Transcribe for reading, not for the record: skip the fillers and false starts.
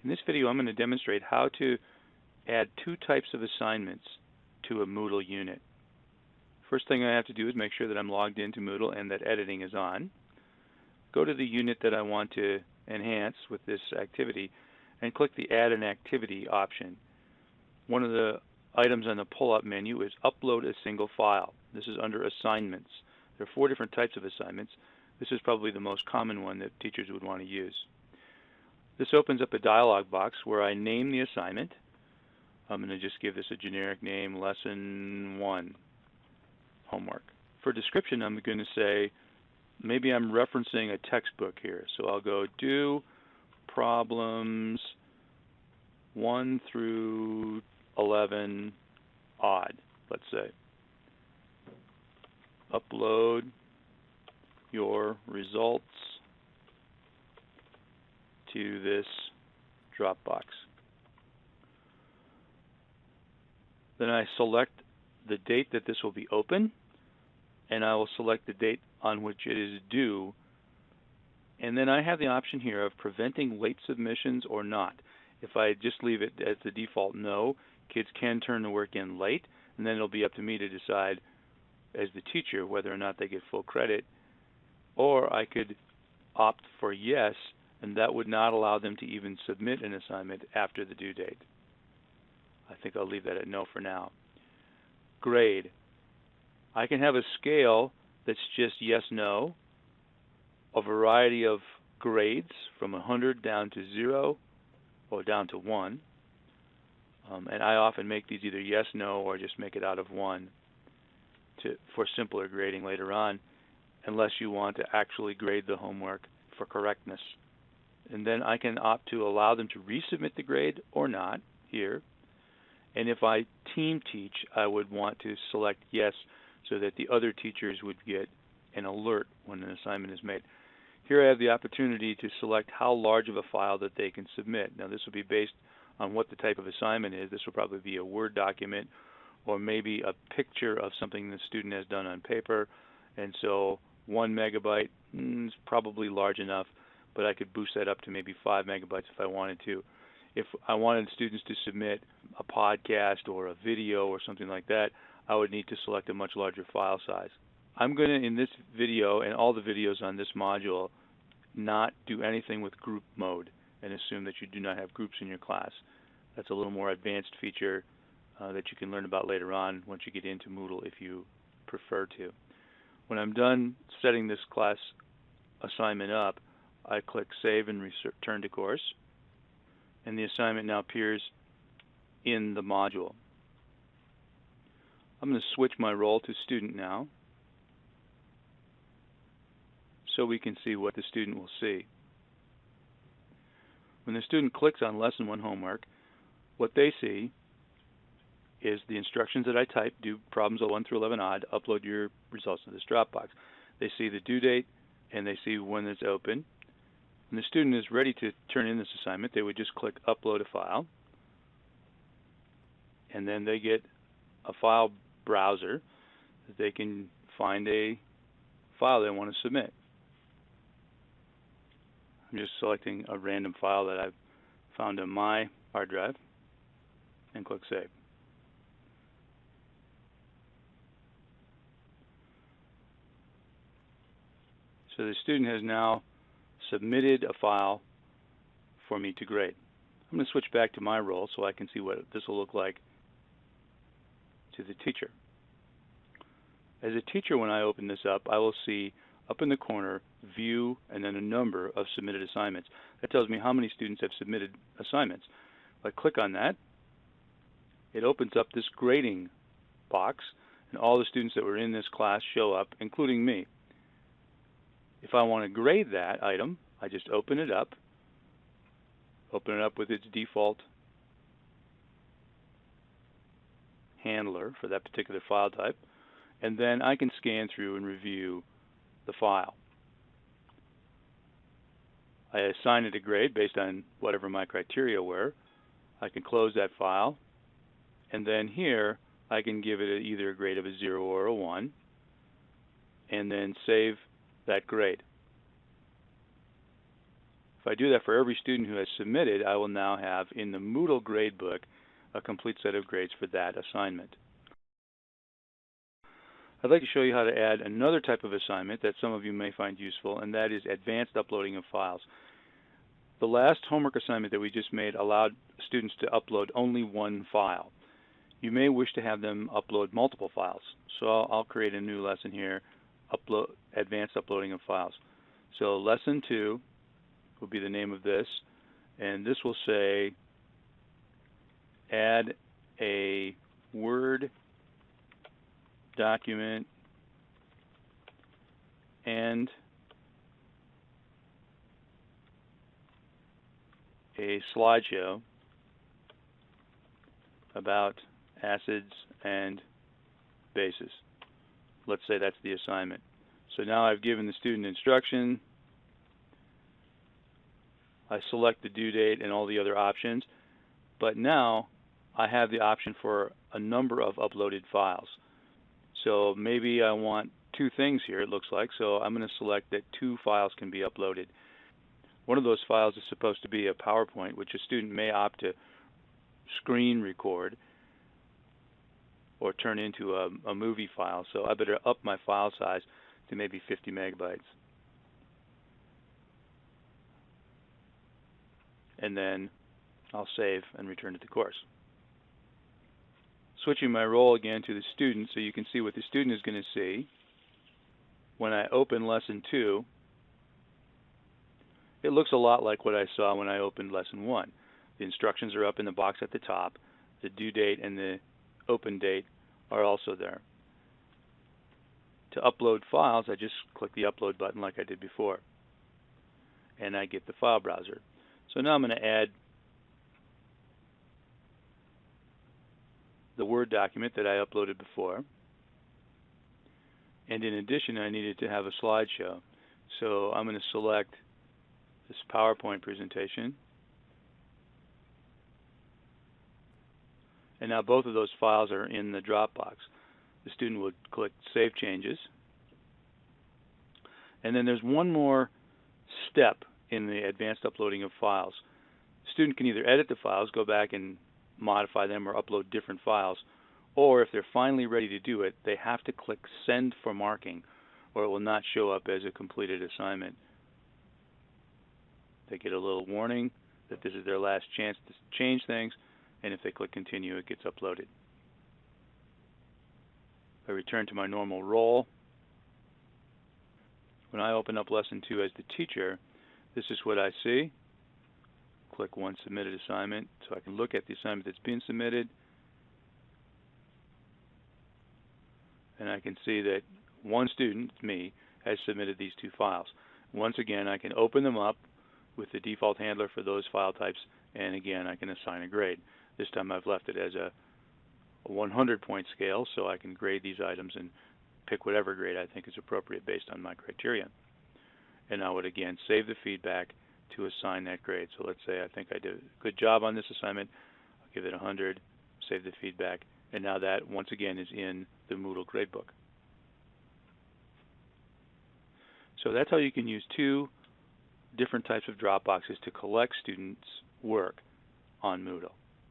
In this video, I'm going to demonstrate how to add two types of assignments to a Moodle unit. First thing I have to do is make sure that I'm logged into Moodle and that editing is on. Go to the unit that I want to enhance with this activity and click the Add an Activity option. One of the items on the pull-up menu is Upload a Single File. This is under Assignments. There are 4 different types of assignments. This is probably the most common one that teachers would want to use. This opens up a dialog box where I name the assignment. I'm going to just give this a generic name, Lesson 1, Homework. For description, I'm going to say, maybe I'm referencing a textbook here. So I'll go do problems 1 through 11 odd, let's say. Upload your results to this Dropbox. Then I select the date that this will be open, and I will select the date on which it is due. And then I have the option here of preventing late submissions or not. If I just leave it as the default no, kids can turn the work in late, and then it'll be up to me to decide as the teacher whether or not they get full credit. Or I could opt for yes, and that would not allow them to even submit an assignment after the due date. I think I'll leave that at no for now. Grade. I can have a scale that's just yes, no, a variety of grades from 100 down to 0 or down to 1. And I often make these either yes, no, or just make it out of 1 for simpler grading later on, unless you want to actually grade the homework for correctness. And then I can opt to allow them to resubmit the grade or not here. And if I team teach, I would want to select yes so that the other teachers would get an alert when an assignment is made. Here I have the opportunity to select how large of a file that they can submit. Now this will be based on what the type of assignment is. This will probably be a Word document or maybe a picture of something the student has done on paper. And so 1 megabyte is probably large enough, but I could boost that up to maybe 5 megabytes if I wanted to. If I wanted students to submit a podcast or a video or something like that, I would need to select a much larger file size. I'm going to, in this video and all the videos on this module, not do anything with group mode and assume that you do not have groups in your class. That's a little more advanced feature that you can learn about later on once you get into Moodle if you prefer to. When I'm done setting this class assignment up, I click Save and Return to Course, and the assignment now appears in the module. I'm going to switch my role to student now so we can see what the student will see. When the student clicks on Lesson 1 Homework, what they see is the instructions that I typed: do problems 1 through 11 odd, upload your results to this Dropbox. They see the due date and they see when it's open. When the student is ready to turn in this assignment, they would just click Upload a File, and then they get a file browser that they can find a file they want to submit. I'm just selecting a random file that I've found on my hard drive and click Save. So the student has now submitted a file for me to grade. I'm going to switch back to my role so I can see what this will look like to the teacher. As a teacher, when I open this up, I will see up in the corner View and then a number of submitted assignments. That tells me how many students have submitted assignments. If I click on that, it opens up this grading box, and all the students that were in this class show up, including me. If I want to grade that item, I just open it up with its default handler for that particular file type, and then I can scan through and review the file. I assign it a grade based on whatever my criteria were. I can close that file, and then here I can give it either a grade of a 0 or a 1, and then save that grade. If I do that for every student who has submitted, I will now have in the Moodle gradebook a complete set of grades for that assignment. I'd like to show you how to add another type of assignment that some of you may find useful, and that is advanced uploading of files. The last homework assignment that we just made allowed students to upload only one file. You may wish to have them upload multiple files. So I'll create a new lesson here, advanced uploading of files. So lesson 2 will be the name of this, and this will say add a Word document and a slideshow about acids and bases. Let's say that's the assignment. So now I've given the student instruction. I select the due date and all the other options, but now I have the option for a number of uploaded files. So maybe I want 2 things here, it looks like, so I'm going to select that 2 files can be uploaded. One of those files is supposed to be a PowerPoint, which a student may opt to screen record or turn into a movie file, so I better up my file size to maybe 50 megabytes. And then I'll save and return to the course. Switching my role again to the student so you can see what the student is going to see. When I open lesson 2, it looks a lot like what I saw when I opened lesson 1. The instructions are up in the box at the top. The due date and the open date are also there. To upload files, I just click the upload button like I did before, and I get the file browser. So now I'm going to add the Word document that I uploaded before, and in addition I needed to have a slideshow. So I'm going to select this PowerPoint presentation, and now both of those files are in the Dropbox. The student would click Save Changes, and then there's one more step in the advanced uploading of files. The student can either edit the files, go back and modify them, or upload different files, or if they're finally ready to do it, they have to click Send for marking, or it will not show up as a completed assignment. They get a little warning that this is their last chance to change things, and if they click Continue, it gets uploaded. I return to my normal role. When I open up lesson 2 as the teacher, this is what I see. Click One Submitted Assignment so I can look at the assignment that's been submitted, and I can see that one student, me, has submitted these 2 files. Once again, I can open them up with the default handler for those file types, and again I can assign a grade. This time I've left it as a 100-point scale, so I can grade these items and pick whatever grade I think is appropriate based on my criteria. And I would again save the feedback to assign that grade. So let's say I think I did a good job on this assignment. I'll give it 100, save the feedback, and now that once again is in the Moodle gradebook. So that's how you can use 2 different types of Dropboxes to collect students' work on Moodle.